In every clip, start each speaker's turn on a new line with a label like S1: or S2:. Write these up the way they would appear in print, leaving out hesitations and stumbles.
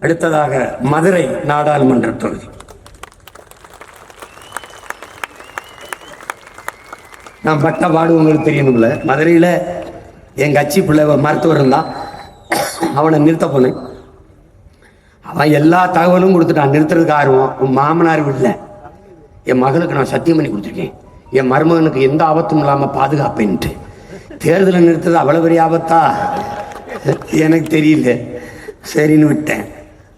S1: அடுத்ததாக மதுரை நாடாளுமன்ற தொகுதி. நான் பட்ட பாடு உங்களுக்கு தெரியணும்ல. மதுரையில் என் கட்சி பிள்ளை மருத்துவர் இருந்தான், அவனை நிறுத்த போனேன். அவன் எல்லா தகவலும் கொடுத்துட்டான். நிறுத்துறதுக்கு ஆர்வம். உன் மாமனார் வீட்டில் என் மகளுக்கு நான் சத்தியம் பண்ணி கொடுத்துருக்கேன், என் மருமகனுக்கு எந்த ஆபத்தும் இல்லாமல் பாதுகாப்பேன்ட்டு. தேர்தலில் நிறுத்துறது அவ்வளோ பெரிய ஆபத்தா எனக்கு தெரியல, சரின்னு விட்டேன்.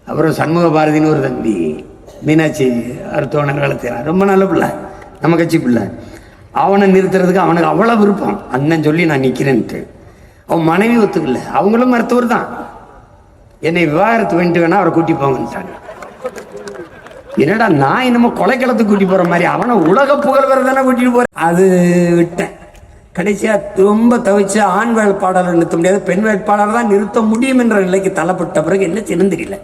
S1: அப்புறம் சண்முக பாரதின்னு ஒரு தம்பி, மீனாட்சி அருத்தவனர் வளர்த்துறான், ரொம்ப நல்ல பிள்ளை, நம்ம கட்சி பிள்ளை. அவனை நிறுத்துறதுக்கு அவனுக்கு அவ்வளோ விருப்பம். அண்ணன் சொல்லி நான் நிற்கிறேன்ட்டு. அவன் மனைவி ஒத்துக்கல, அவங்களும் மருத்துவர் தான். என்னை விவாகரத்து வேண்டிட்டு வேணா அவரை கூட்டி போங்கன்ட்டாங்க. என்னடா நான் என்னமோ கொலைக்களத்துக்கு கூட்டி போற மாதிரி, அவனை உலக புகழ்வர் தானே கூட்டிட்டு போறேன். அது விட்டேன். கடைசியா ரொம்ப தவிச்சு ஆண் வேட்பாளரை நிறுத்த முடியாது, பெண் வேட்பாளர் தான் நிறுத்த முடியும் என்ற நிலைக்கு தள்ளப்பட்ட பிறகு என்ன செய்யணும் தெரியல.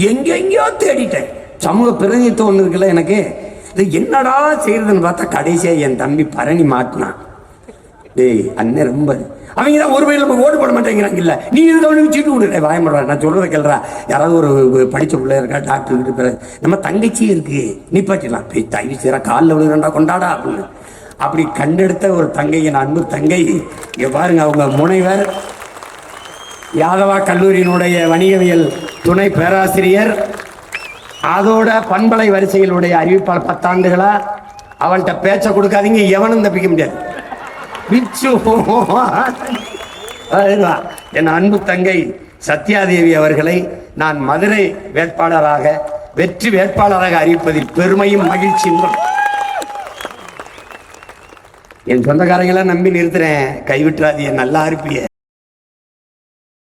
S1: எங்கெங்கயோ தேடிட்டேன். சமூக பிரதிநிதித்துவம் ஒன்று இருக்குல்ல எனக்கு, இது என்னடா செய்யறதுன்னு பார்த்தா கடைசியா என் தம்பி பரணி மாட்டினான். டேய் அண்ணன் ரொம்ப அவங்க தான் ஒரு வயதில் நம்ம ஓட்டு போட மாட்டேங்கிறாங்க. இல்லை நீ இருந்தவனுக்கு சீட்டு விடுற வாயப்படுறா. நான் சொல்றதை கேள்றா. யாராவது ஒரு படித்த பிள்ளை இருக்கா, டாக்டர் இருக்கு, நம்ம தங்கச்சியும் இருக்கு, நிப்பாட்டிடலாம். போய் தயவு செய்யறா காலில் விழுகிறா கொண்டாடா அப்படின்னு. அப்படி கண்டெடுத்த ஒரு தங்கை, என் அன்பு தங்கை. இங்கே பாருங்க, அவங்க முனைவர், யாதவா கல்லூரியினுடைய வணிகவியல் துணை பேராசிரியர், அதோட பண்பலை வரிசைகளுடைய அறிவிப்பாளர். 10 ஆண்டுகளா அவள்கிட்ட பேச்ச கொடுக்காதீங்க, எவனும் தப்பிக்க முடியாது. என் அன்பு தங்கை சத்யாதேவி அவர்களை நான் மதுரை வேட்பாளராக, வெற்றி வேட்பாளராக அறிவிப்பதில் பெருமையும் மகிழ்ச்சியும். என் சொந்தக்காரங்களாம் நம்பி நிறுத்துறேன், கைவிட்டுறாதீங்க, நல்லா இருப்பீங்க.